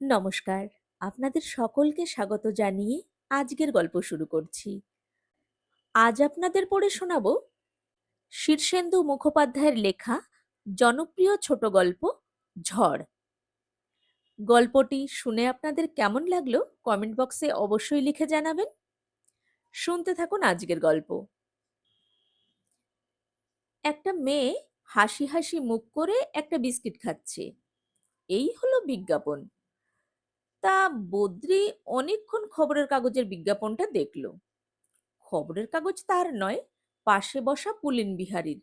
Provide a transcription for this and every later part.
নমস্কার। আপনাদের সকলকে স্বাগত জানিয়ে আজকের গল্প শুরু করছি। আজ আপনাদের পড়ে শোনাব শীর্ষেন্দু মুখোপাধ্যায়ের লেখা জনপ্রিয় ছোট গল্প ঝড়। গল্পটি শুনে আপনাদের কেমন লাগলো কমেন্ট বক্সে অবশ্যই লিখে জানাবেন। শুনতে থাকুন আজকের গল্প। একটা মেয়ে হাসি হাসি মুখ করে একটা বিস্কিট খাচ্ছে। এই হলো বিজ্ঞাপন। তা বদ্রি অনেকক্ষণ খবরের কাগজের বিজ্ঞাপনটা দেখল। খবরের কাগজ তার নয়, পাশে বসা পুলিন বিহারীর।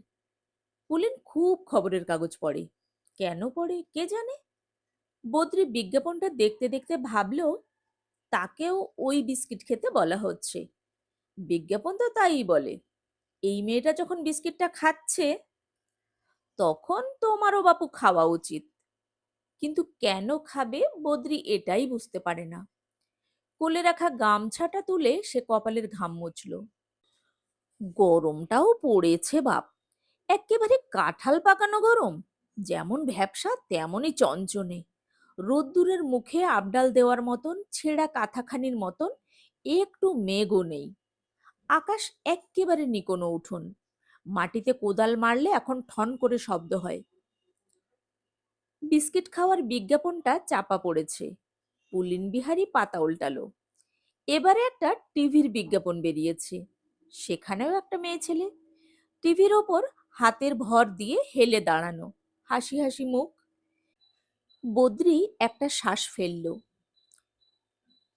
পুলিন খুব খবরের কাগজ পড়ে। কেন পড়ে কে জানে। বদ্রি বিজ্ঞাপনটা দেখতে দেখতে ভাবল তাকেও ওই বিস্কিট খেতে বলা হচ্ছে। বিজ্ঞাপন তো তাই বলে। এই মেয়েটা যখন বিস্কিটটা খাচ্ছে তখন তোমারও বাপু খাওয়া উচিত। কিন্তু কেন খাবে বদ্রি এটাই বুঝতে পারে না। কোলে রাখা গামছাটা তুলে সে কপালের ঘাম মুছল। গরমটাও পড়েছে বাপ, এক্কেবারে কাঁঠাল পাকানো গরম। যেমন ভ্যাপসা তেমনই চঞ্চনে। রোদ্দুরের মুখে আবডাল দেওয়ার মতন ছেঁড়া কাঁথাখানির মতন একটু মেঘও নেই। আকাশ এক্কেবারে নিকোনো উঠোন। মাটিতে কোদাল মারলে এখন ঠন করে শব্দ হয়। বিস্কিট খাওয়ার বিজ্ঞাপনটা চাপা পড়েছে। পুলিন বিহারী পাতা উল্টালো। এবারে একটা টিভির বিজ্ঞাপন বেরিয়েছে। সেখানেও একটা মেয়ে ছেলে। টিভির ওপর হাতের ভর দিয়ে হেলে দাঁড়ানো, হাসি হাসি মুখ। বদ্রি একটা শ্বাস ফেলল।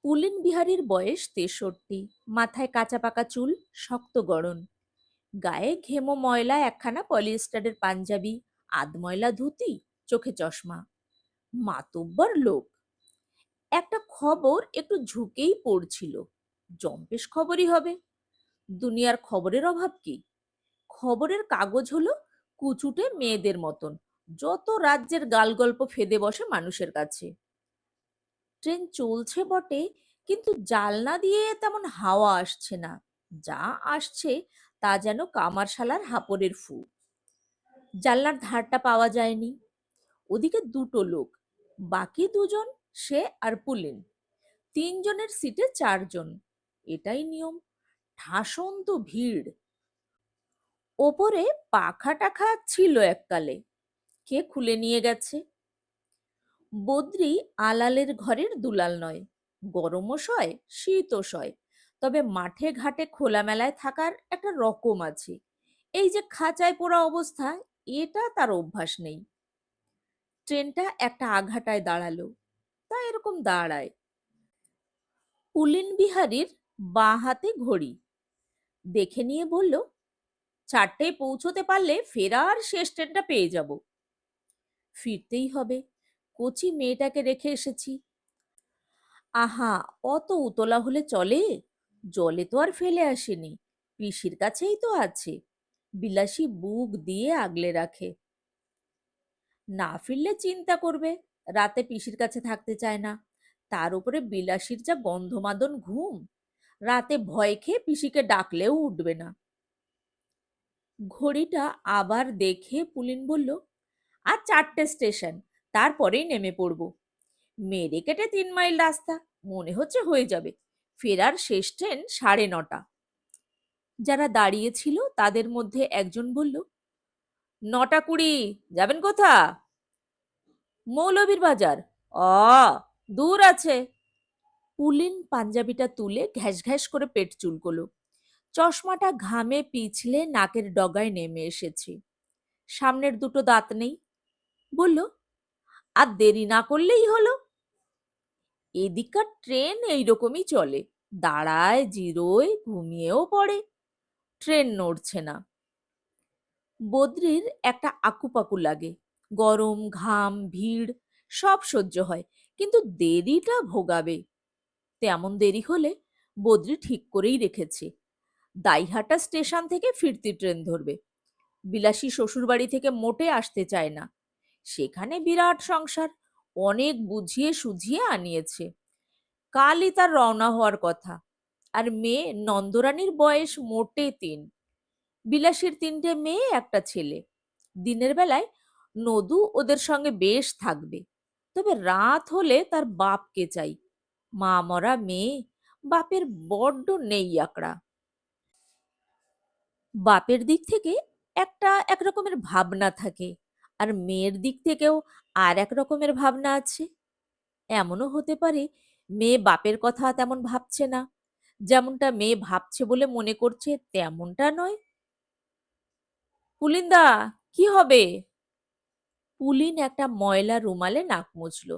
পুলিন বিহারীর বয়স ৬৩, মাথায় কাঁচা পাকা চুল, শক্ত গড়ন, গায়ে ঘেমো ময়লা একখানা পলিস্টারের পাঞ্জাবি, আধময়লা ধুতি, চোখে চশমা। মাতব্বর লোক। একটা খবর একটু ঝুঁকেই পড়ছিল। জম্পেশ খবরই হবে। দুনিয়ার খবরের অভাব কি? খবরের কাগজ হলো কুচুটে মেয়েদের মতন, যত রাজ্যের গালগল্প ফেদে বসে মানুষের কাছে। ট্রেন চলছে বটে, কিন্তু জালনা দিয়ে তেমন হাওয়া আসছে না। যা আসছে তা যেন কামারশালার হাঁপড়ের ফু। জানলার ধারটা পাওয়া যায়নি। ওদিকে দুটো লোক, বাকি দুজন সে আর পুলিন। তিনজনের সিটে চারজন। এটাই নিয়ম। ঠাসন্ত ভিড়। ওপরে পাখা টাখা ছিল এককালে, কে খুলে নিয়ে গেছে। বদ্রি আলালের ঘরের দুলাল নয়। গরমও সয়, শীতও সয়। তবে মাঠে ঘাটে খোলামেলায় থাকার একটা রকম আছে। এই যে খাঁচায় পোড়া অবস্থা, এটা তার অভ্যাস নেই। ট্রেনটা একটা আঘাটায় দাঁড়ালো। তা এরকম দাঁড়ায়। পুলিন বিহারীর বাঁ হাতে ঘড়ি। দেখে নিয়ে বলল, ৪টেয় পৌঁছতে পারলে ফেরার শেষ ট্রেনটা পেয়ে যাব। ফিরতেই হবে, কচি মেয়েটাকে রেখে এসেছি। আহা, অত উতলা হলে চলে? জলে তো আর ফেলে আসেনি, পিসির কাছেই তো আছে। বিলাসী বুক দিয়ে আগলে রাখে। না ফিরলে চিন্তা করবে, রাতে পিসির কাছে থাকতে চায় না। তার উপরে বিলাসীর যা গন্ধমাদন ঘুম, রাতে ভয় খেয়ে পিসিকে ডাকলেও উঠবে না। ঘড়িটা আবার দেখে পুলিন বলল, আর 4টে স্টেশন, তারপরেই নেমে পড়ব। মেরে কেটে 3 মাইল রাস্তা, মনে হচ্ছে হয়ে যাবে। ফেরার শেষ ট্রেন 9:30। যারা দাঁড়িয়ে ছিল তাদের মধ্যে একজন বলল, 9টা 20। যাবেন কোথা? মৌলভীর বাজার। দূর আছে। পুলিন পাঞ্জাবিটা তুলে ঘ্যাস ঘ্যাস করে পেট চুলকোলো। চশমাটা ঘামে পিছলে নাকের ডগায় নেমে এসেছে। সামনের দুটো দাঁত নেই। বলল, আর দেরি না করলেই হলো। এদিককার ট্রেন এইরকমই চলে, দাঁড়ায়, জিরোয়, ঘুমিয়েও পড়ে। ট্রেন নড়ছে না। বদ্রির একটা আকুপাকু লাগে। গরম, ঘাম, ভিড় সব সহ্য হয়, কিন্তু দেরিটা ভোগাবে। তেমন দেরি হলে বদ্রি ঠিক করেই রেখেছে, দাইহাটা স্টেশন থেকে ফিরতি ট্রেন ধরবে। বিলাসী শ্বশুরবাড়ি থেকে মোটে আসতে চায় না। সেখানে বিরাট সংসার, অনেক বুঝিয়ে সুঝিয়ে আনিয়েছে। কালই তার রওনা হওয়ার কথা। আর মেয়ে নন্দরানীর বয়স মোটে 3। বিলাসীর 3টে মেয়ে, একটা ছেলে। দিনের বেলায় নদু ওদের সঙ্গে বেশ থাকবে। তবে রাত হলে তার বাপকে চাই। মা মরা মেয়ে, বাপের বড্ড নেই আকড়া। বাপের দিক থেকে একটা একরকমের ভাবনা থাকে, আর মেয়ের দিক থেকেও আর এক রকমের ভাবনা আছে। এমনও হতে পারে মেয়ে বাপের কথা তেমন ভাবছে না, যেমনটা মেয়ে ভাবছে বলে মনে করছে তেমনটা নয়। পুলিন্দা, কি হবে? পুলিন একটা ময়লা রুমালে নাক মুছল,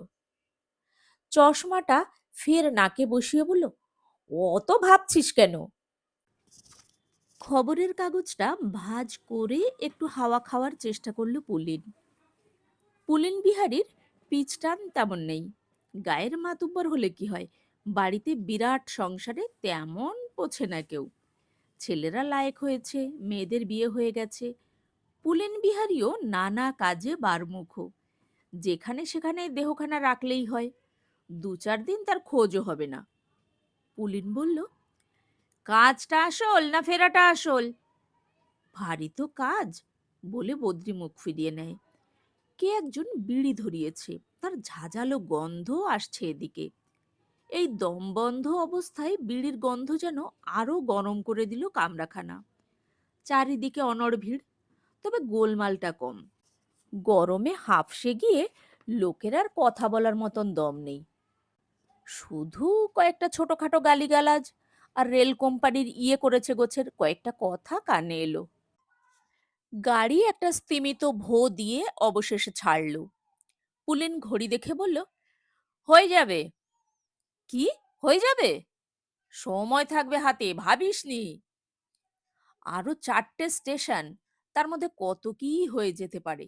চশমাটা ফের নাকে বসিয়ে বলল, অত ভাবছিস কেন? খবরের কাগজটা ভাঁজ করে একটু হাওয়া খাওয়ার চেষ্টা করলো পুলিন। পুলিন বিহারীর পিচ টান তেমন নেই। গায়ের মাতুব্বর হলে কি হয়, বাড়িতে বিরাট সংসারে তেমন পোছে না কেউ। ছেলেরা লায়েক হয়েছে, মেয়েদের বিয়ে হয়ে গেছে। পুলেন বিহারীও নানা কাজে বারমুখ, যেখানে সেখানে দেহখানা রাখলেই হয়। ২-৪ দিন তার খোঁজও হবে না। পুলিন বলল, কাজটা আসল না ফেরাটা আসল? ভারী তো কাজ, বলে বদ্রি মুখ ফিরিয়ে নেয়। কে একজন বিড়ি ধরিয়েছে, তার ঝাঁঝালো গন্ধ আসছে এদিকে। এই দমবন্ধ অবস্থায় বিড়ির গন্ধ যেন আরো গরম করে দিল কামরাখানা। চারিদিকে অনড় ভিড়, তবে গোলমালটা কম। গরমে হাঁফসে গিয়ে লোকের আর কথা বলার মতন দম নেই। শুধু কয়েকটা ছোটখাটো গালিগালাজ আর রেল কোম্পানির করেছে গোছের কয়েকটা কথা কানে এলো। গাড়ি একটা স্তিমিত ভো দিয়ে অবশেষে ছাড়ল। পুলিন ঘড়ি দেখে বলল, হয়ে যাবে। কি হয়ে যাবে? সময় থাকবে হাতে, ভাবিসনি। আরো 4টে স্টেশন, তার মধ্যে কত কি হয়ে যেতে পারে।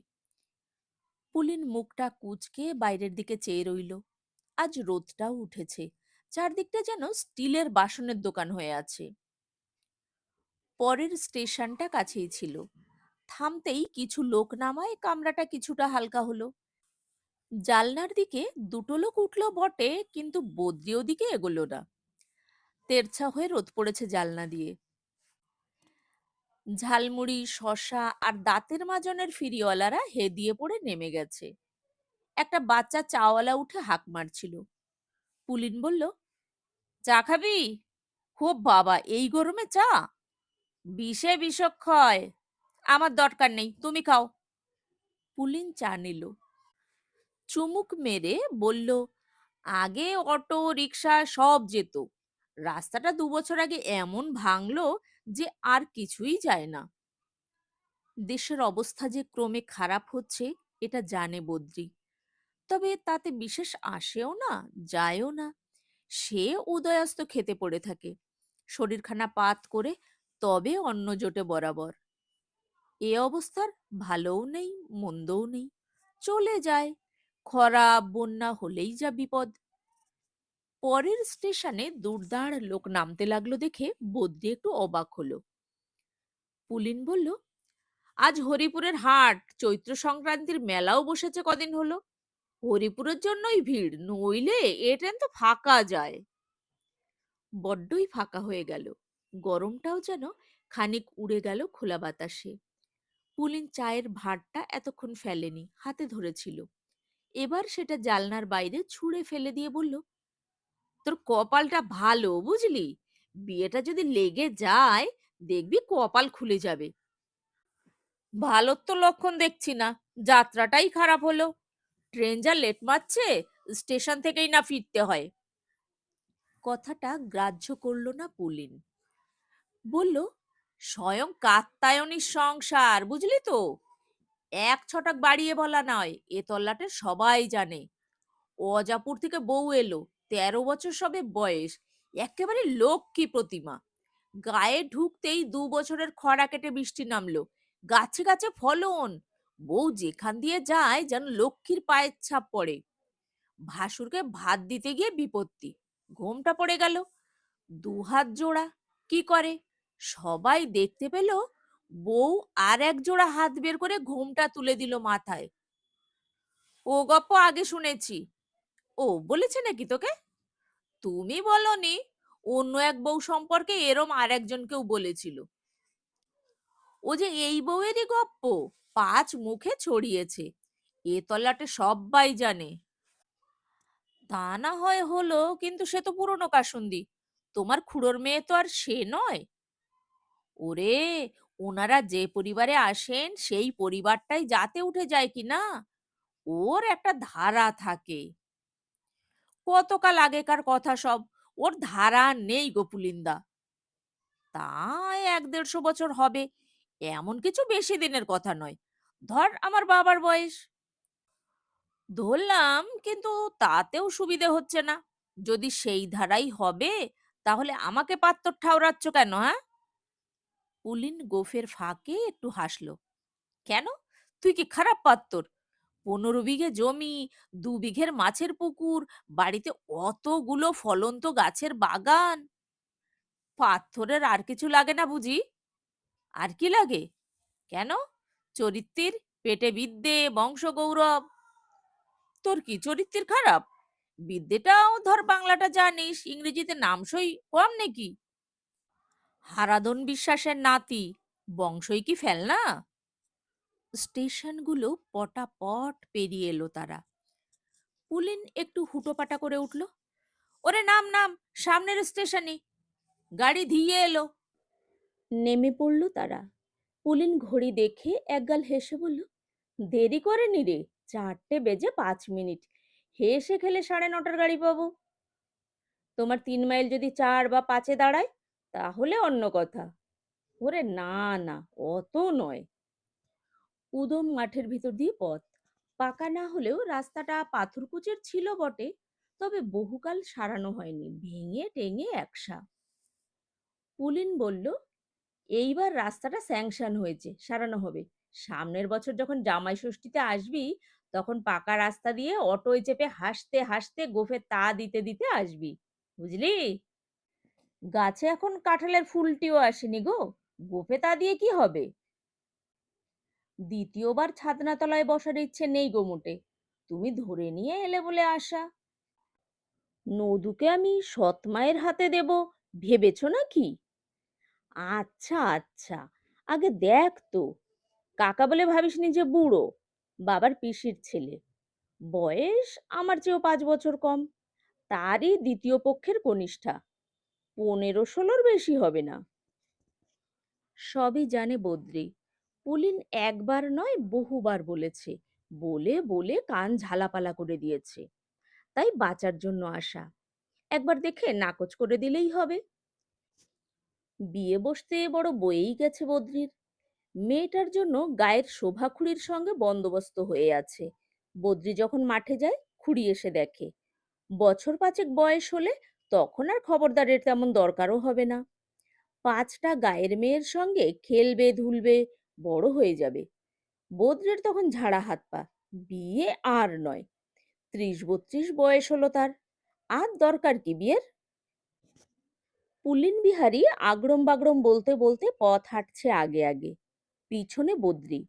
পুলিন মুখটা কুঁচকে বাইরের দিকে চেয়ে রইল। আজ রোদটাও উঠেছে, চারদিকটা যেন স্টিলের বাসনের দোকান হয়ে আছে। পরের স্টেশনটা কাছেই ছিল। থামতেই কিছু লোক নামায় কামরাটা কিছুটা হালকা হলো। জালনার দিকে দুটো লোক উঠলো বটে, কিন্তু বদ্রি ওদিকে এগোলো না। তেরছা হয়ে রোদ পড়েছে জালনা দিয়ে। ঝালমুড়ি, শশা আর দাঁতের মাজনের ফিরিওয়ালারা হেদিয়ে পড়ে নেমে গেছে। একটা বাচ্চা চাওয়ালা উঠে হাঁক মারছিল। পুলিন বলল, চা খাবি? খুব বাবা, এই গরমে চা? বিষে বিষক্ষয়। আমার দরকার নেই, তুমি খাও। পুলিন চা নিল, চুমুক মেরে বলল, আগে অটো রিক্সা সব যেত, রাস্তাটা ২ বছর আগে এমন ভাঙলো যে আর কিছুই যায় না। দেশের অবস্থা যে ক্রমে খারাপ হচ্ছে এটা জানে বদ্রি, তবে তাতে বিশেষ আসেও না, যায়ও না। সে উদয়াস্ত খেতে পড়ে থাকে, শরীরখানা পাত করে, তবে অন্ন জোটে বরাবর। এ অবস্থার ভালোও নেই, মন্দও নেই, চলে যায়। খরা বন্যা হলেই যা বিপদ। পরের স্টেশনে দুর্দার লোক নামতে লাগলো দেখে বদ্রি একটু অবাক হলো। পুলিন বলল, আজ হরিপুরের হাট, চৈত্র সংক্রান্তির মেলাও বসেছে কদিন হলো। হরিপুরের জন্যই ভিড়, নইলে এ ট্রেন তো ফাঁকা যায়। বড্ডই ফাঁকা হয়ে গেল। গরমটাও যেন খানিক উড়ে গেল খোলা বাতাসে। পুলিন চায়ের ভাঁড়টা এতক্ষণ ফেলেনি, হাতে ধরেছিল। এবার সেটা জালনার বাইরে ছুঁড়ে ফেলে দিয়ে বলল, তোর কপালটা ভালো বুঝলি, বিয়েটা যদি লেগে যায় দেখবি কপাল খুলে যাবে। ভালো তো লক্ষণ দেখছি না, যাত্রাটাই খারাপ হলো। ট্রেন যা লেট মারছে, স্টেশন থেকেই না ফিরতে হয়। কথাটা গ্রাহ্য করল না পুলিন। বলল, স্বয়ং কাত্যায়নীর সংসার, বুঝলি তো, এক ছটাক বাড়িয়ে বলা নয়, এ তল্লাটের সবাই জানে। অজাপুর থেকে বউ এলো, ১৩ বছর সবে বয়স, একেবারে লক্ষ্মী প্রতিমা। গায়ে ঢুকতেই ২ বছরের খরা কেটে বৃষ্টি নামলো, গাছে গাছে ফলন। বউ যেখান দিয়ে যায় যেন লক্ষ্মীর পায়ের ছাপ পড়ে। ভাসুরকে ভাত দিতে গিয়ে বিপত্তি, ঘোমটা পড়ে গেল। ২ হাত জোড়া, কি করে? সবাই দেখতে পেল, বউ আর এক জোড়া হাত বের করে ঘোমটা তুলে দিল মাথায়। ও গপ্প আগে শুনেছি। ও বলেছে নাকি তোকে? তুমি বলনি? অন্য এক বউ সম্পর্কে এরম আর একজনকেও বলেছিল। ও যে এই বউয়েরই গপ্প, ৫ মুখে ছড়িয়েছে, এ তল্লাটে সব্বাই জানে। তা না হয় হলো, কিন্তু সে তো পুরনো কাসুন্দি। তোমার খুড়োর মেয়ে তো আর সে নয়। ওরে, ওনারা যে পরিবারে আসেন সেই পরিবারটাই জাতে উঠে যায় কি না, ওর একটা ধারা থাকে। কতকাল আগেকার কথা সব, ওর ধারা নেই গোপুলিন্দা। তাই ১-১৫০ হবে, এমন কিছু বেশি দিনের কথা নয়। ধর আমার বাবার বয়স ধরলাম, কিন্তু তাতেও সুবিধে হচ্ছে না। যদি সেই ধারাই হবে, তাহলে আমাকে পাত্তর ঠাউরাচ্ছ কেন, হ্যাঁ? পুলিন গোফের ফাঁকে একটু হাসলো। কেন? তুই কি খারাপ পাত্তর? ১৫ বিঘে জমি, ২ বিঘের মাছের পুকুর, বাড়িতে অতগুলো ফলন্ত গাছের বাগান। পাথরের আর কিছু লাগে না বুঝি? আর কি লাগে? কেন? চরিত্রের, পেটে বিদ্যে, বংশগৌরব। তোর কি চরিত্রের খারাপ? বিদ্যেটাও ধর বাংলাটা জানিস, ইংরেজিতে নামসই কম নাকি? হারাধন বিশ্বাসের নাতি, বংশই কি ফেলনা? স্টেশনগুলো পটাপট পেরিয়ে এলো তারা। পুলিন একটু হুটোপাটা করে উঠল। ওরে নাম নাম, সামনের স্টেশনে গাড়ি ধীয়ে এলো। নেমে পড়ল তারা। পুলিন ঘড়ি দেখে একগাল হেসে বলল, দেরি করেনি রে, 4:05। হেসে খেলে 9:30টার গাড়ি পাবো। তোমার 3 মাইল যদি 4 বা 5-এ দাঁড়ায়, তাহলে অন্য কথা। ওরে না না, অত নয়। উদম মাঠের ভিতর দিয়ে পথ। পাকা না হলেও রাস্তাটা পাথরকুচের ছিল বটে, তবে বহুকাল সারানো হয়নি, ভেঙে টেঙে একসা। পুলিন বলল, এইবার রাস্তাটা স্যাংশন হয়েছে, সারানো হবে। সামনের বছর যখন জামাই ষষ্ঠীতে আসবি, তখন পাকা রাস্তা দিয়ে অটোয় চেপে হাসতে হাসতে গোফে তা দিতে দিতে আসবি, বুঝলি? গাছে এখন কাঁঠালের ফুলটিও আসেনি গো, গোফে তা দিয়ে কি হবে? দ্বিতীয়বার ছাদনাতলায় বসার ইচ্ছে নেই গো মোটে, তুমি ধরে নিয়ে এলে বলে আশা। নদুকে আমি সৎ মায়ের হাতে দেব ভেবেছ নাকি? আচ্ছা আচ্ছা, আগে দেখ তো। কাকা বলে ভাবিসনি যে বুড়ো, বাবার পিসির ছেলে। বয়স আমার চেয়েও 5 বছর কম। তারই দ্বিতীয় পক্ষের কনিষ্ঠা। 15-16-র বেশি হবে না। সবই জানে বদ্রী। পুলিন একবার নয় বহুবার বলেছে, বলে বলে কান ঝালাপালা করে দিয়েছে। তাই বাঁচার জন্য আসা। একবার দেখে নাকচ করে দিলেই হবে। বিয়ে বসতে বড় বয়েই গেছে বদ্রীর। মেয়েটার জন্য গায়ের শোভা খুঁড়ির সঙ্গে বন্দোবস্ত হয়ে আছে। বদ্রী যখন মাঠে যায়, খুঁড়ি এসে দেখে। বছর 5-এক বয়স হলে তখন আর খবরদারের তেমন দরকারও হবে না। 5টা গায়ের মেয়ের সঙ্গে খেলবে ধুলবে, বড় হয়ে যাবে। বদ্রের তখন ঝাড়া হাত পা। বিয়ে আর নয়। 30-32 বয়স হলো তার। আর দরকার কি বিয়ের? পুলিন বিহারী আগড়ম বাগড়ম বলতে বলতে পথ হাঁটছে আগে আগে, পিছনে বদ্রী।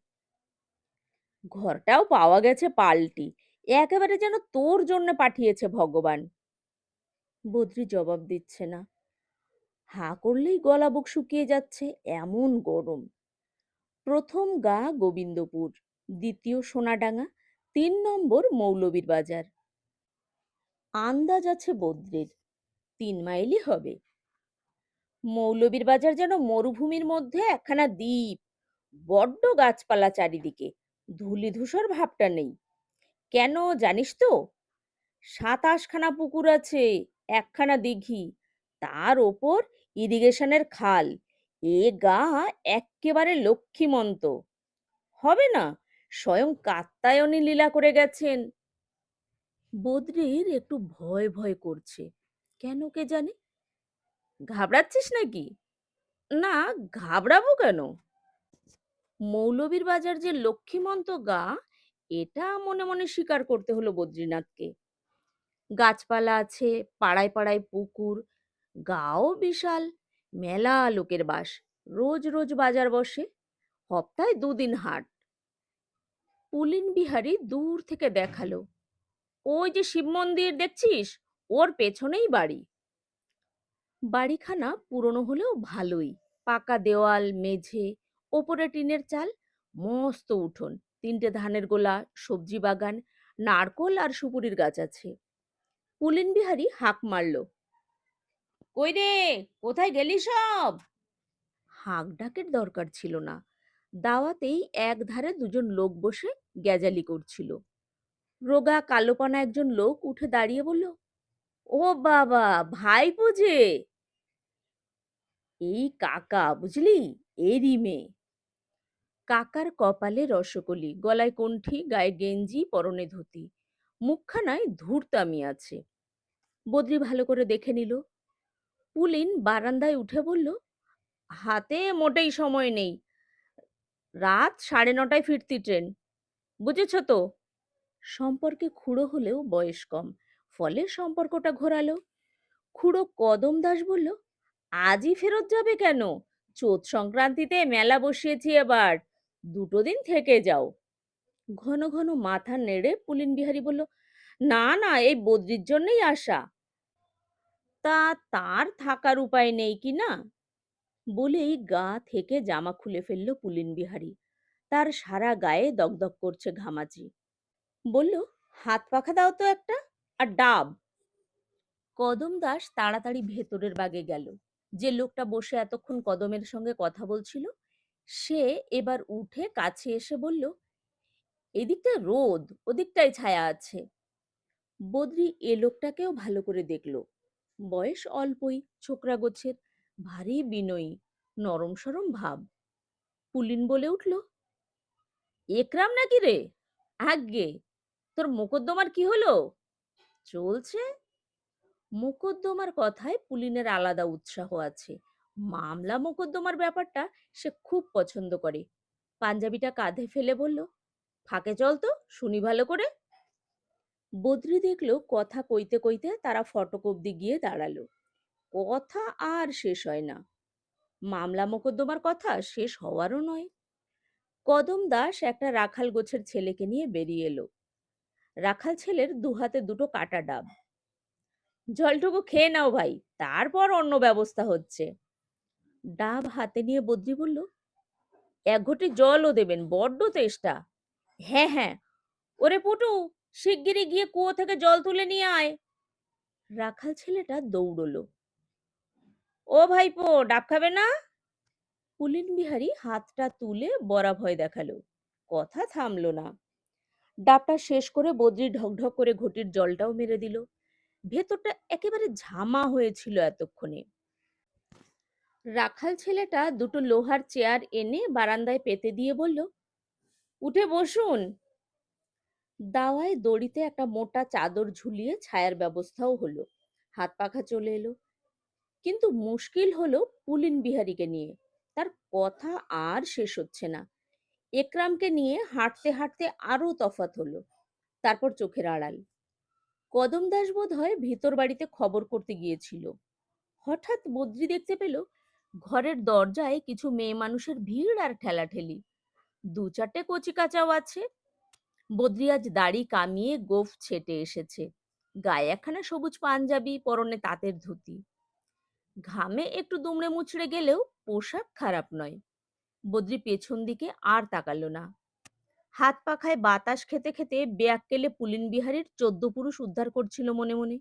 ঘরটাও পাওয়া গেছে পাল্টি, একেবারে যেন তোর জন্য পাঠিয়েছে ভগবান। বদ্রী জবাব দিচ্ছে না। হাঁ করলেই গলা বুক শুকিয়ে যাচ্ছে, এমন গরম। প্রথম গা গোবিন্দপুর, দ্বিতীয় সোনাডাঙ্গা, 3 নম্বর মৌলবীর বাজার। আন্দাজ আছে বদ্রের 3 মাইলই হবে। মৌলবীর বাজার যেন মরুভূমির মধ্যে একখানা দ্বীপ। বড্ড গাছপালা চারিদিকে, ধূলিধূসর ভাবটা নেই। কেন জানিস তো? 27খানা পুকুর আছে, একখানা দিঘি, তার ওপর ইরিগেশনের খাল। এ গা এক্কেবারে লক্ষ্মীমন্ত। হবে না? স্বয়ং কাত্যায়নী লীলা করে গেছেন। বদ্রীর একটু ভয় ভয় করছে। কেন কে জানে? ঘাবড়াচ্ছিস নাকি? না, ঘাবড়াবো কেন? মৌলবীর বাজার যে লক্ষ্মীমন্ত গা, এটা মনে মনে স্বীকার করতে হলো বদ্রীনাথকে। গাছপালা আছে, পাড়ায় পাড়ায় পুকুর, গাও বিশাল, মেলা লোকের বাস। রোজ রোজ বাজার বসে, সপ্তাহে 2 দিন হাট। পুলিন বিহারী দূর থেকে দেখালো, ওই যে শিব মন্দির দেখছিস, ওর পেছনেই বাড়ি। বাড়িখানা পুরনো হলেও ভালোই। পাকা দেওয়াল, মেঝে, ওপরে টিনের চাল, মস্ত উঠোন, 3টে ধানের গোলা, সবজি বাগান, নারকোল আর সুপুরির গাছ আছে। পুলিন বিহারী হাঁক মারল, কই রে, কোথায় গেলি সব? হাঁক ডাকের দরকার ছিল না, দাওয়াতেই একধারে দুজন লোক বসে গ্যাজালি করছিল। রোগা কালোপানা একজন লোক উঠে দাঁড়িয়ে বলল, ও বাবা, ভাইপো যে! এই কাকা বুঝলি, এরই মেয়ে। কাকার কপালে রসকলি, গলায় কণ্ঠি, গায়ে গেঞ্জি, পরনে ধুতি, মুখখানায় ধূর্তামি আছে। বদ্রি ভালো করে দেখে নিল। পুলিন বারান্দায় উঠে বলল, হাতে মোটেই সময় নেই, রাত 9:30টায় ফিরতি ট্রেন, বুঝেছ তো? সম্পর্কে খুড়ো হলেও বয়স কম, ফলে সম্পর্কটা ঘোরালো। খুড়ো কদম দাস বলল, আজই ফেরত যাবে কেন? চোৎ সংক্রান্তিতে মেলা বসিয়েছি এবার, 2 দিন থেকে যাও। ঘন ঘন মাথা নেড়ে পুলিন বিহারী বলল, না না, এই বদ্রির জন্যই আসা। তা তার থাকার উপায় নেই কি না? বলেই গা থেকে জামা খুলে ফেলল পুলিন বিহারী। তার সারা গায়ে দগদগ করছে ঘামাচি। বলল, হাত পাখা দাও তো একটা, আর ডাব। কদম দাস তাড়াতাড়ি ভেতরের বাগে গেল। যে লোকটা বসে এতক্ষণ কদমের সঙ্গে কথা বলছিল, সে এবার উঠে কাছে এসে বলল, এদিকটা রোদ, ওদিকটায় ছায়া আছে। বদ্রি এ লোকটাকেও ভালো করে দেখল। বয়স অল্পই, ছোকরা গোছের, ভারী বিনয়ী, নরম সরম ভাব। পুলিন বলে উঠল, একরাম নাকি রে? আজ্ঞে, তোর মোকদ্দমার কি হলো? চলছে। মোকদ্দমার কথায় পুলিনের আলাদা উৎসাহ আছে। মামলা মোকদ্দমার ব্যাপারটা সে খুব পছন্দ করে। পাঞ্জাবিটা কাঁধে ফেলে বলল, ফাঁকে চল তো, শুনি ভালো করে। বদ্রি দেখল কথা কইতে কইতে তারা ফটক অব্দি গিয়ে দাঁড়ালো। কথা আর শেষ হয় না। মামলা মোকদ্দমার কথা শেষ হওয়ারও নয়। কদম দাস একটা রাখাল গোছের ছেলেকে নিয়ে বেরিয়ে এলো। রাখাল ছেলের দুহাতে দুটো কাটা ডাব। জলটুকু খেয়ে নাও ভাই, তারপর অন্য ব্যবস্থা হচ্ছে। ডাব হাতে নিয়ে বদ্রি বলল, 1 ঘটি জলও দেবেন, বড্ড তেষ্টা। হ্যাঁ হ্যাঁ, ওরে পুটু, শিগগিরই গিয়ে কুয়ো থেকে জল তুলে নিয়ে আয়। রাখাল ছেলেটা দৌড়লো। ও ভাইপো, ডাব খাবে না? পুলিন বিহারী হাতটা তুলে বরাভয় দেখালো। কথা থামলো না। ডাবটা শেষ করে বদ্রি ঢকঢক করে ঘটির জলটাও মেরে দিল। ভেতরটা একেবারে ঝামা হয়েছিল এতক্ষণে। রাখাল ছেলেটা দুটো লোহার চেয়ার এনে বারান্দায় পেতে দিয়ে বলল, উঠে বসুন। দাওয়ায় দড়িতে একটা মোটা চাদর ঝুলিয়ে ছায়ার ব্যবস্থাও হলো। হাত পাখা চলে এলো। কিন্তু মুশকিল হলো পুলিন বিহারীকে নিয়ে। তার কথা আর শেষ হচ্ছে না। একরামকে নিয়ে হাঁটতে হাঁটতে আরো তফাৎ হলো। তারপর চোখের আড়াল। কদম দাস বোধ হয় ভিতর বাড়িতে খবর করতে গিয়েছিল। হঠাৎ বদ্রি দেখতে পেল ঘরের দরজায় কিছু মেয়ে মানুষের ভিড় আর ঠেলাঠেলি। 2-4টে কচিকাঁচাও আছে। বদ্রি আজ দাড়ি কামিয়ে গোঁফ ছেটে এসেছে। গায়ে একখানা সবুজ পাঞ্জাবি, পরনে তাঁতের ধুতি। ঘামে একটু দুমড়ে মুচড়ে গেলেও পোশাক খারাপ নয়। বদ্রি পেছন দিকে আর তাকালো না। হাত পাখায় বাতাস খেতে খেতে বেয়াক্কেলে পুলিন বিহারীর 14 পুরুষ উদ্ধার করছিল মনে মনে।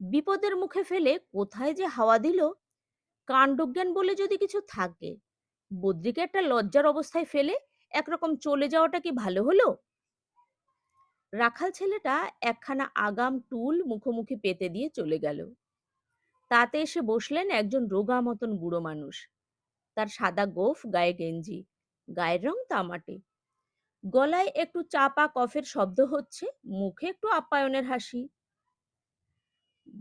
বিপদের মুখে ফেলে কোথায় যে হাওয়া দিল। কাণ্ডজ্ঞান বলে যদি কিছু থাকে, বদ্রিকে একটা লজ্জার অবস্থায় ফেলে একরকম চলে যাওয়াটা কি ভালো হলো? রাখাল ছেলেটা একখানা আগাম টুল মুখোমুখি পেতে দিয়ে চলে গেল। তাতে এসে বসলেন একজন রোগা মতন বুড়ো মানুষ। তার সাদা গোঁফ, গায়ে গেঞ্জি, গায়ের রং তামাটে। গলায় একটু চাপা কফের শব্দ হচ্ছে, মুখে একটু আপ্যায়নের হাসি।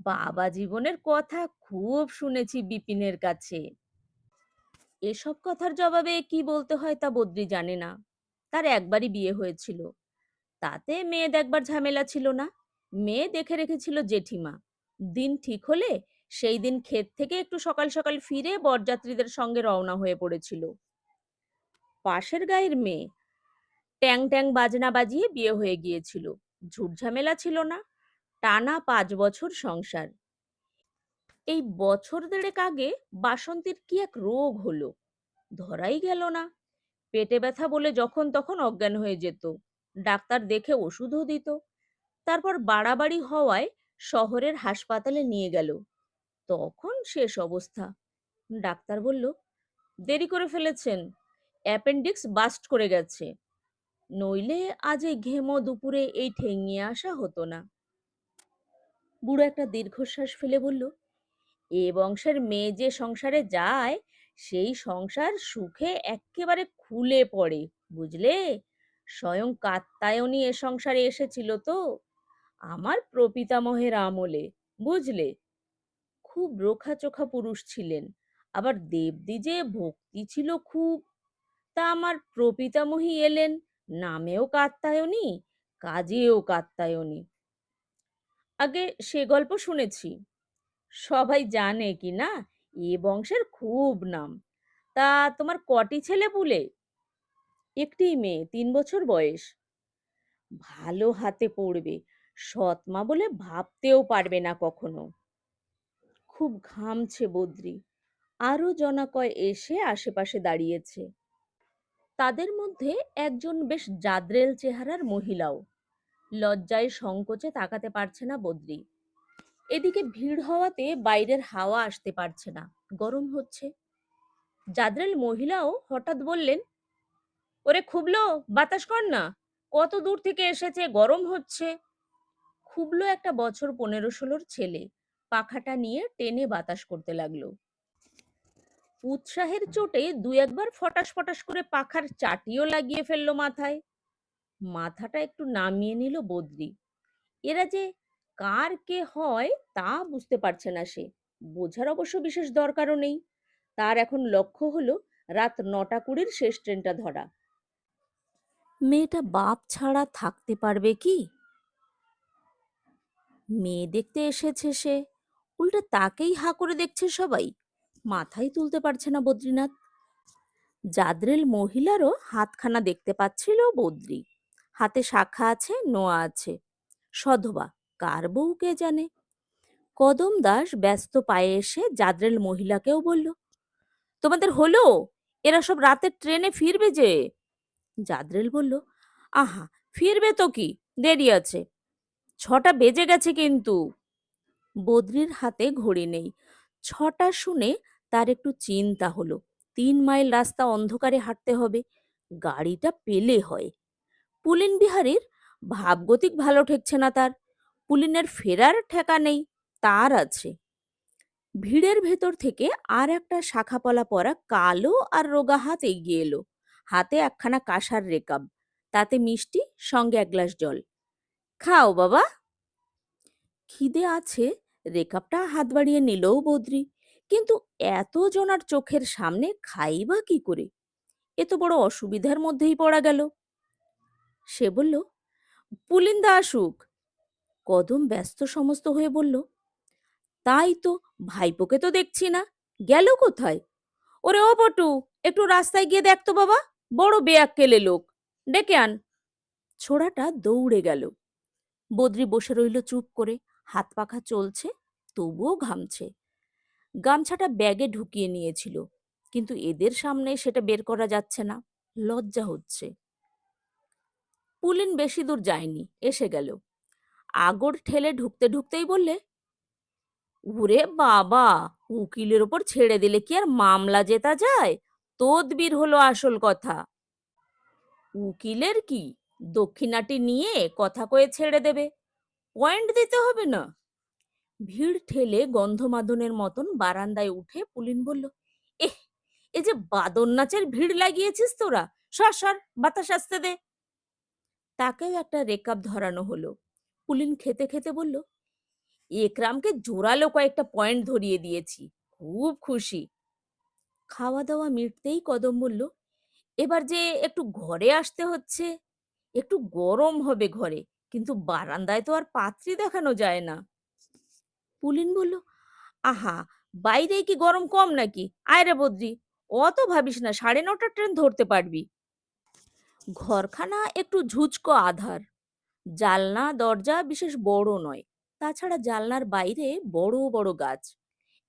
বাবা জীবনের কথা খুব শুনেছি বিপিনের কাছে। এসব কথার জবাবে কি বলতে হয় তা বদ্রি জানে না। তার একবারই বিয়ে হয়েছিল, তাতে মেয়ে দেখবার ঝামেলা ছিল না। মেয়ে দেখে রেখেছিল জেঠিমা। দিন ঠিক হলে সেই দিন ক্ষেত থেকে একটু সকাল সকাল ফিরে বরযাত্রীদের সঙ্গে রওনা হয়ে পড়েছিল। পাশের গাঁয়ের মেয়ে, ট্যাং ট্যাং বাজনা বাজিয়ে বিয়ে হয়ে গিয়েছিল। ঝুটঝামেলা ছিল না। টানা 5 বছর সংসার। এই বছর দেড়েক আগে বাসন্তীর কি এক রোগ হলো, ধরাই গেল না। পেটে ব্যথা বলে যখন তখন অজ্ঞান হয়ে যেত। ডাক্তার দেখে ওষুধও দিত। তারপর বাড়াবাড়ি হওয়ায় শহরের হাসপাতালে নিয়ে গেল। তখন শেষ অবস্থা। ডাক্তার বলল, দেরি করে ফেলেছেন, অ্যাপেন্ডিক্স বাস্ট করে গেছে, নইলে আজ এই ঘেমো দুপুরে এই ঠেঙিয়ে আসা হতো না। বুড়ো একটা দীর্ঘশ্বাস ফেলে বলল, এ বংশের মেয়ে যে সংসারে যায়, সেই সংসার সুখে এক্কেবারে খুলে পড়ে, বুঝলে? স্বয়ং কাত্যায়নী এ সংসারে এসেছিল তো, আমার প্রপিতামহের আমলে, বুঝলে? খুব রোখাচোখা পুরুষ ছিলেন, আবার দেবদ্বিজে ভক্তি ছিল খুব। তা আমার প্রপিতামহী এলেন, নামেও কাত্যায়নী, কাজেও কাত্যায়নী। আগে সে গল্প শুনেছি, সবাই জানে কি না, এ বংশের খুব নাম। তা তোমার কটি ছেলে পুলে? একটি মেয়ে, 3 বছর বয়স। ভালো হাতে পড়বে, সৎ মা বলে ভাবতেও পারবে না কখনো। খুব ঘামছে বদ্রি। আরো জনা কয় এসে আশেপাশে দাঁড়িয়েছে। তাদের মধ্যে একজন বেশ জাদ্রেল চেহারার মহিলাও। লজ্জায় সংকোচে তাকাতে পারছে না বদ্রি। এদিকে ভিড় হওয়াতে বাইরের হাওয়া আসতে পারছে না, গরম হচ্ছে। জাদ্রেল মহিলাও হঠাৎ বললেন, ওরে খুবলো, বাতাস কর না, কত দূর থেকে এসেছে, গরম হচ্ছে। খুবলো একটা বছর 15-16 ছেলে, পাখাটা নিয়ে টেনে বাতাস করতে লাগলো। উৎসাহের চোটে দু একবার ফটাস ফটাস করে পাখার চাটিও লাগিয়ে ফেললো মাথায়। মাথাটা একটু নামিয়ে নিল বদ্রি। এরা যে কার কে হয় তা বুঝতে পারছে না সে, বোঝার অবশ্য বিশেষ দরকারও নেই। তার এখন লক্ষ্য হলো রাত 9টা 20 শেষ ট্রেনটা ধরা। মেয়েটা বাপ ছাড়া থাকতে পারবে কি? মেয়ে দেখতে এসেছে সে, উল্টে তাকেই হা করে দেখছে সবাই। মাথাই তুলতে পারছে না বদ্রীনাথ। জাদ্রেল মহিলারও হাতখানা দেখতে পাচ্ছিল বদ্রী। হাতে শাখা আছে, নোয়া আছে। সধবা, কার বউ কে জানে। কদম দাস ব্যস্ত পায়ে এসে জাদ্রেল মহিলাকেও বলল, তোমাদের হলো? এরা সব রাতের ট্রেনে ফিরবে যে। জাদ্রেল বলল, আহা, ফিরবে তো কি, দেরি আছে, 6টা বেজে গেছে কিন্তু। বদ্রির হাতে ঘড়ি নেই। 6টা শুনে তার একটু চিন্তা হলো। 3 মাইল রাস্তা অন্ধকারে হাঁটতে হবে, গাড়িটা পেলে হয়। পুলিন বিহারীর ভাবগতিক ভালো ঠেকছে না তার। পুলিনের ফেরার ঠেকা নেই, তার আছে। ভিড়ের ভেতর থেকে আর একটা শাখাপলা পরা কালো আর রোগা হাত এগিয়ে এলো। হাতে একখানা কাঁসার রেকাব, তাতে মিষ্টি, সঙ্গে 1 গ্লাস জল। খাও বাবা। খিদে আছে, রেকাবটা হাত বাড়িয়ে নিলও বদ্রি। কিন্তু এত জনার চোখের সামনে খাইবা কি করে? এ তো বড় অসুবিধার মধ্যেই পড়া গেল। সে বলল, পুলিন্দা আসুক। কদম ব্যস্ত সমস্ত হয়ে বলল, তাই তো, ভাইপোকে তো দেখছি না, গেল কোথায়? ওরে ও পটু, একটু রাস্তায় গিয়ে দেখ তো বাবা, বড় বেয়াক্কেলে লোক, ডেকে আন। ছোড়াটা দৌড়ে গেল। বদ্রি বসে রইল চুপ করে, হাত পাখা চলছে, তবুও ঘামছে। গামছাটা ব্যাগে ঢুকিয়ে নিয়েছিল, কিন্তু এদের সামনে সেটা বের করা যাচ্ছে না, লজ্জা হচ্ছে। পুলিন বেশি দূর যায়নি, এসে গেল। আগর ঠেলে ঢুকতে ঢুকতেই বললে, ওরে বাবা, উকিলের ওপর ছেড়ে দিলে কি আর মামলা জেতা যায়? তদবির হলো আসল কথা। উকিলের কি, দক্ষিণাটি নিয়ে কথা কয়ে ছেড়ে দেবে, পয়েন্ট দিতে হবে না। ভিড় ঠেলে গন্ধমাদনের মতন বারান্দায় উঠে পুলিন বলল, এহ, এ যে বাদর নাচের ভিড় লাগিয়েছিস তোরা, সর সর, বাতাস আসতে দে। তাকেও একটা রেকাব ধরানো হলো। পুলিন খেতে খেতে বলল, একরামকে জোরালো কয়েকটা পয়েন্ট ধরিয়ে দিয়েছি, খুব খুশি। খাওয়া দাওয়া মিটতেই কদম বলল, এবার যে একটু ঘরে আসতে হচ্ছে, একটু গরম হবে ঘরে, কিন্তু বারান্দায় তো আর পাত্রী দেখানো যায় না। পুলিন বলল, আহা, বাইরে কি গরম কম নাকি? আয় রে বদ্রি, অত ভাবিস না, 9:30 ট্রেন ধরতে পারবি। ঘরখানা একটু ঝুঁচকো আধার, জালনা দরজা বিশেষ বড় নয়। তাছাড়া জালনার বাইরে বড় বড় গাছ।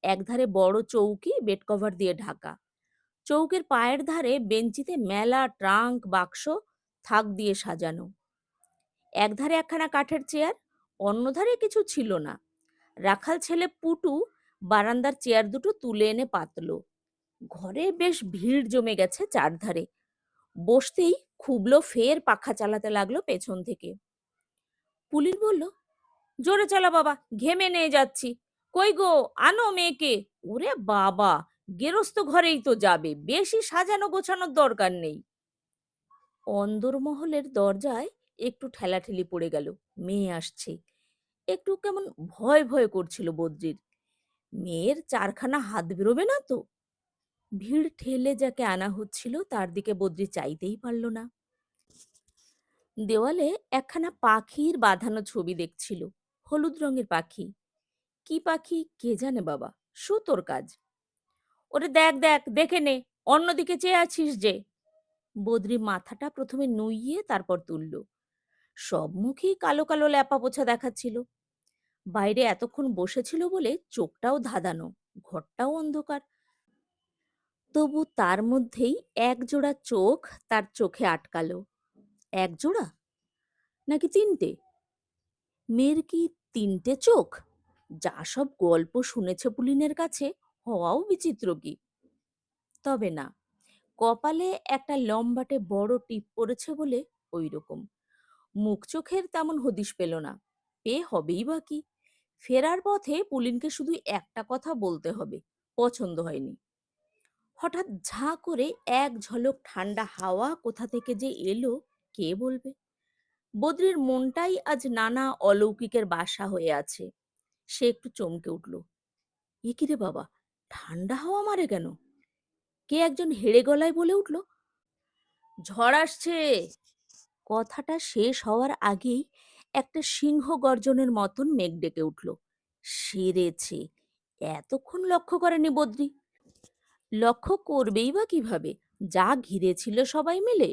একধারে বড় চৌকি বেড কভার দিয়ে ঢাকা। চৌকের পায়ের ধারে বেঞ্চিতে মেলা ট্রাঙ্ক বাক্স থাক দিয়ে সাজানো। একধারে একখানা কাঠের চেয়ার, অন্যধারে কিছু ছিল না। রাখাল ছেলে পুটু বারান্দার চেয়ার দুটো তুলে এনে পাতলো। ঘরে বেশ ভিড় জমে গেছে চারধারে। বসতেই খুবলো ফের পাখা চালাতে লাগলো পেছন থেকে। পুলিন বলল, জোরে চালা বাবা, ঘেমে নিয়ে যাচ্ছি। কই গো, আনো মেয়েকে। ওরে বাবা, গেরস্ত ঘরেই তো যাবে, বেশি সাজানো গোছানোর দরকার নেই। অন্দরমহলের দরজায় একটু ঠেলাঠেলি পড়ে গেল। মেয়ে আসছে। একটু কেমন ভয় ভয় করছিল বদ্রির। মেয়ের চারখানা হাত বেরোবে না তো? ভিড় ঠেলে যাকে আনা হচ্ছিল তার দিকে বদ্রি চাইতেই পারল না। দেওয়ালে একখানা পাখির বাঁধানো ছবি দেখছিল। হলুদ রঙের পাখি। কি পাখি কে জানে বাবা, সুতোর কাজ। ওরে দেখ দেখ, দেখে নে, অন্যদিকে চেয়ে আছিস যে। বদ্রি মাথাটা প্রথমে নুইয়ে তারপর তুলল। সব মুখেই কালো কালো ল্যাপা পোছা দেখাচ্ছিল। বাইরে এতক্ষণ বসেছিল বলে চোখটাও ধাঁধানো, ঘরটাও অন্ধকার। তবু তার মধ্যেই একজোড়া চোখ তার চোখে আটকালো। একজোড়া নাকি তিনটে? মেয়ের কি তিনটে চোখ? যা সব গল্প শুনেছে পুলিনের কাছে, হওয়াও বিচিত্র কি। তবে না, কপালে একটা লম্বাটে বড় টিপ পড়েছে বলে ওই রকম। মুখ চোখের তেমন হদিশ পেল না। পেয়ে হবেই বা কি। ফেরার পথে পুলিনকে শুধু একটা কথা বলতে হবে, পছন্দ হয়নি। হঠাৎ ঝাঁ করে এক ঝলক ঠান্ডা হাওয়া কোথা থেকে যে এলো, কে বলবে। বদ্রির মনটাই আজ নানা অলৌকিকের বাসা হয়ে আছে। সে একটু চমকে উঠল। এ কি রে বাবা, ঠান্ডা হাওয়া মারে কেন? কে একজন হেড়ে গলায় বলে উঠল, ঝড় আসছে। কথাটা শেষ হওয়ার আগেই একটা সিংহ গর্জনের মতন মেঘ ডেকে উঠল। সেরেছে। এতক্ষণ লক্ষ্য করেনি বদ্রি। লক্ষ্য করবেই বা কিভাবে, যা ঘিরেছিল সবাই মিলে।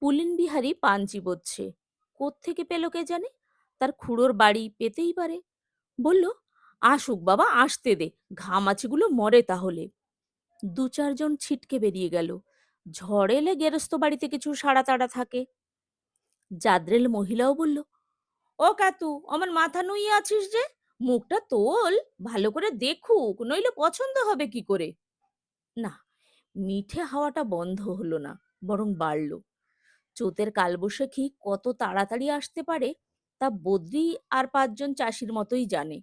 পুলিন বিহারী পান চিবোচ্ছে। কোত্থেকে পেল কে জানে, তার খুড়োর বাড়ি পেতেই পারে। বলল, আসুক বাবা, আসতে দে, ঘামাচিগুলো মরে তাহলে। দু চারজন ছিটকে বেরিয়ে গেল। ঝড় এলে গেরস্ত বাড়িতে কিছু সাড়া তাড়া থাকে। জাদ্রেল মহিলাও বলল, ও কাতু, আমার মাথা নুইয়ে আছিস যে, মুখটা তোল, ভালো করে দেখুক, নইলে পছন্দ হবে কি করে। না, মিঠে হাওয়াটা বন্ধ হলো না, বরং বাড়ল। চোতের কালবৈশাখী কত তাড়াতাড়ি আসতে পারে তা বদ্রি আর পাঁচজন চাষির মতোই জানে।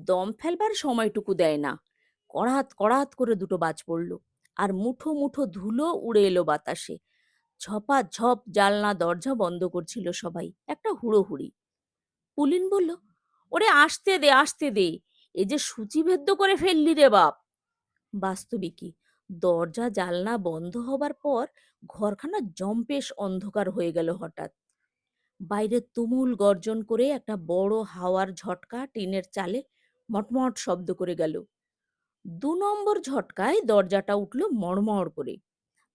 দম ফেলবার সময়টুকু দেয় না। কড়াত কড়াত করে দুটো বাজ পড়ল। আর মুঠো মুঠো ধুলো উড়ে এলো বাতাসে। ঝপাঝপ জালনা দরজা বন্ধ করছিল সবাই, একটা হুড়োহুড়ি। পুলিন বলল, ওরে আসতে দে, আসতে দে, এ যে সূচিভেদ্য করে ফেললি রে বাপ। বাস্তবিকই দরজা জালনা বন্ধ হবার পর ঘরখানা জম্পেশ অন্ধকার হয়ে গেল হঠাৎ। বাইরে তুমুল গর্জন করে একটা বড় হাওয়ার ঝটকা টিনের চালে মটমট শব্দ করে গেল। দু নম্বর ঝটকায় দরজাটা উঠল মড়মড় করে।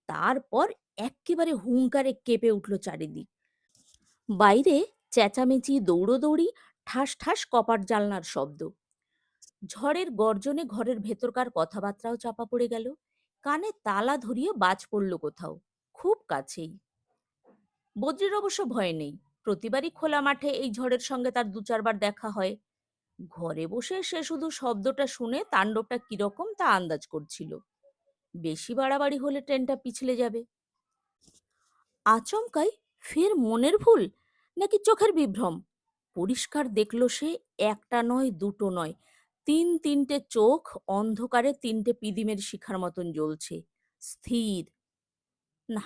তারপর এক্কেবারে হুংকারে কেঁপে উঠল চারিদিক। বাইরে চেঁচামেচি, দৌড়োদৌড়ি, ঠাস ঠাস কপাট জালনার শব্দ। ঝড়ের গর্জনে ঘরের ভেতরকার কথাবার্তাও চাপা পড়ে গেল। কানে তালা ধরিয়ে বাজ পড়ল কোথাও, খুব কাছেই। বদ্রির অবশ্য ভয় নেই। প্রতিবারই খোলা মাঠে এই ঝড়ের সঙ্গে তার দু চারবার দেখা হয়। ঘরে বসে সে শুধু শব্দটা শুনে তাণ্ডবটা কিরকম তা আন্দাজ করছিল। বেশি বাড়াবাড়ি হলে ট্রেনটা পিছলে যাবে। আচমকাই ফের মনের ভুল নাকি চোখের বিভ্রম, পরিষ্কার দেখল সে একটা নয়, দুটো নয়, তিন তিনটে চোখ অন্ধকারে তিনটে পিদিমের শিখার মতন জ্বলছে, স্থির। না,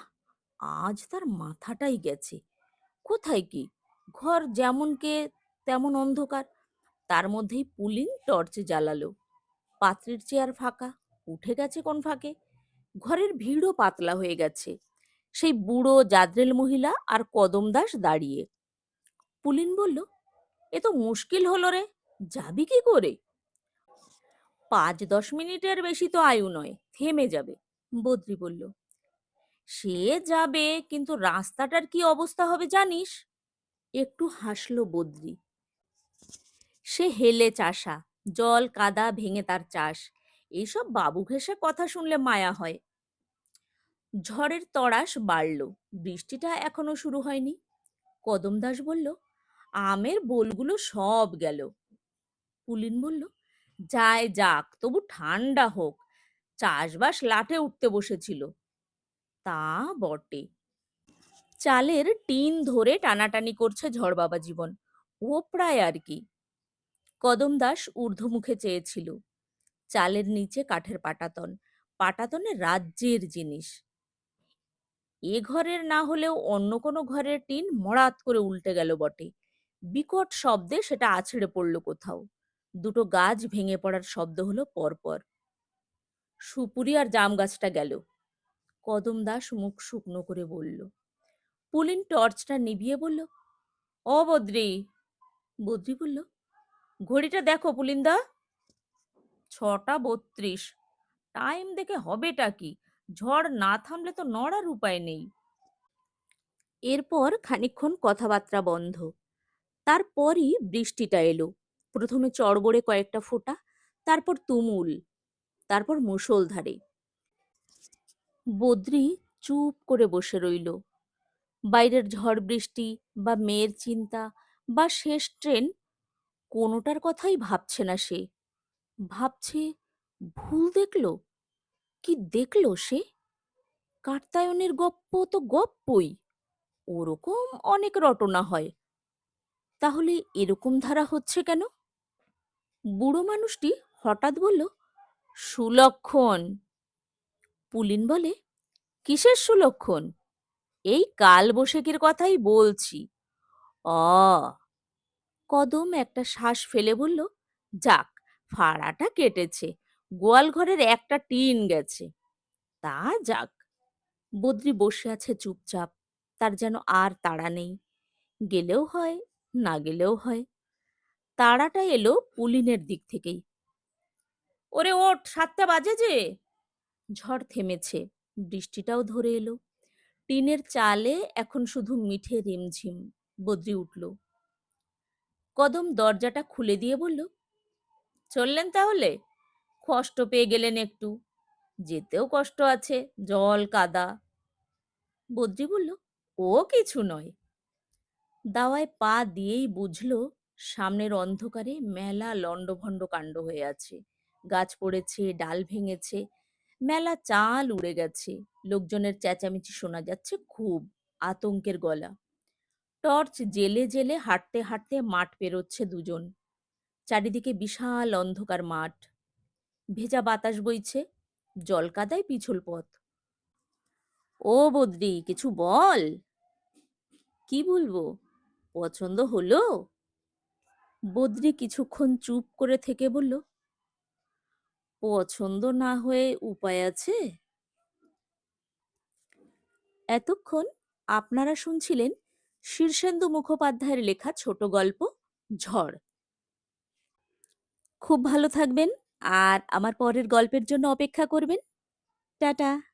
আজ তার মাথাটাই গেছে। কোথায় কি, ঘর যেমন কে তেমন অন্ধকার। তার মধ্যেই পুলিন টর্চে জ্বালালো। পাত্রীর চেয়ার ফাঁকা, উঠে গেছে কোন ফাঁকে। ঘরের ভিড়ও পাতলা হয়ে গেছে। সেই বুড়ো জাদ্রেল মহিলা আর কদম দাস দাঁড়িয়ে। পুলিন বলল, এ তো মুশকিল হলো রে, যাবি কি করে? 5-10 মিনিটের বেশি তো আয়ু নয়, থেমে যাবে। বদ্রি বলল, সে যাবে, কিন্তু রাস্তাটার কি অবস্থা হবে জানিস? একটু হাসলো বদ্রি। সে হেলে চাষা, জল কাদা ভেঙে তার চাষ। এইসব বাবু ঘেঁষে কথা শুনলে মায়া হয়। ঝড়ের তড়াস বাড়ল। বৃষ্টিটা এখনো শুরু হয়নি। কদম দাস বলল, আমের বোলগুলো সব গেল। পুলিন বলল, যায় যাক, তবু ঠান্ডা হোক। চাষবাস লাটে উঠতে বসেছিল। তা বটে। চালের টিন ধরে টানাটানি করছে ঝড় বাবা জীবন। ও প্রায় আর কি। কদম দাস ঊর্ধ্বমুখে চেয়েছিল। চালের নিচে কাঠের পাটাতন, পাটাতনে রাজ্যের জিনিস। এ ঘরের না হলেও অন্য কোনো ঘরের টিন মড়াত করে উল্টে গেল বটে। বিকট শব্দে সেটা আছড়ে পড়ল কোথাও। দুটো গাছ ভেঙে পড়ার শব্দ হলো পরপর। সুপুরি আর জাম গাছটা গেল। কদম দাস মুখ শুকনো করে বলল। পুলিন টর্চটা নিভিয়ে বলল, ও বদ্রি। বদ্রি বলল, ঘড়িটা দেখো পুলিনদা। 6টা 32। টাইম দেখে হবেটা কি? ঝড় না থামলে তো নড়ার উপায় নেই। এরপর খানিকক্ষণ কথাবার্তা বন্ধ। তারপরই বৃষ্টিটা এলো। প্রথমে চড়গড়ে কয়েকটা ফোঁটা, তারপর তুমুল, তারপর মুষলধারে। বদ্রি চুপ করে বসে রইল। বাইরের ঝড় বৃষ্টি বা মেয়ের চিন্তা বা শেষ ট্রেন, কোনোটার কথাই ভাবছে না সে। ভাবছে, ভুল দেখলো? কি দেখলো সে? কার্তায়নের গপ্প তো গপ্পই, ওরকম অনেক রটনা হয়। তাহলে এরকম ধারা হচ্ছে কেন? বুড়ো মানুষটি হঠাৎ বলল, সুলক্ষণ। পুলিন বলে, কিসের সুলক্ষণ? এই কাল বৈশাখীর কথাই বলছি। অ। কদম একটা শ্বাস ফেলে বলল, যাক, ফাড়াটা কেটেছে। গোয়াল ঘরের একটা টিন গেছে। তা যাক। বদ্রি বসে আছে চুপচাপ। তার যেন আর তাড়া নেই। গেলেও হয়, না গেলেও হয়। তাড়াটা এলো পুলিনের দিক থেকেই। ওরে ওঠ, 7টা বাজে যে। ঝড় থেমেছে। বৃষ্টিটাও ধরে এলো। টিনের চালে এখন শুধু মিঠে রিমঝিম। বদ্রি উঠল। কদম দরজাটা খুলে দিয়ে বলল, চললেন তাহলে? কষ্ট পেয়ে গেলেন একটু। যেতেও কষ্ট আছে, জল কাদা। বদ্রি বলল, ও কিছু নয়। দাওয়ায় পা দিয়েই বুঝল সামনের অন্ধকারে মেলা লণ্ডভণ্ড কাণ্ড হয়ে আছে। গাছ পড়েছে, ডাল ভেঙেছে, মেলা চাল উড়ে গেছে। লোকজনের চেঁচামেচি শোনা যাচ্ছে, খুব আতঙ্কের গলা। টর্চ জেলে জেলে হাঁটতে হাঁটতে মাঠ পেরোচ্ছে দুজন। চারিদিকে বিশাল অন্ধকার মাঠ। ভেজা বাতাস বইছে, জলকাদায় পিছল পথ। ও বদ্রি, কিছু বল। কি বলবো? পছন্দ হলো? বদ্রি কিছুক্ষণ চুপ করে থেকে বলল, পছন্দ না হয়ে উপায় আছে? এতক্ষণ আপনারা শুনছিলেন শীর্ষেন্দু মুখোপাধ্যায়ের লেখা ছোট গল্প ঝড়। খুব ভালো থাকবেন আর আমার পরের গল্পের জন্য অপেক্ষা করবেন। টাটা।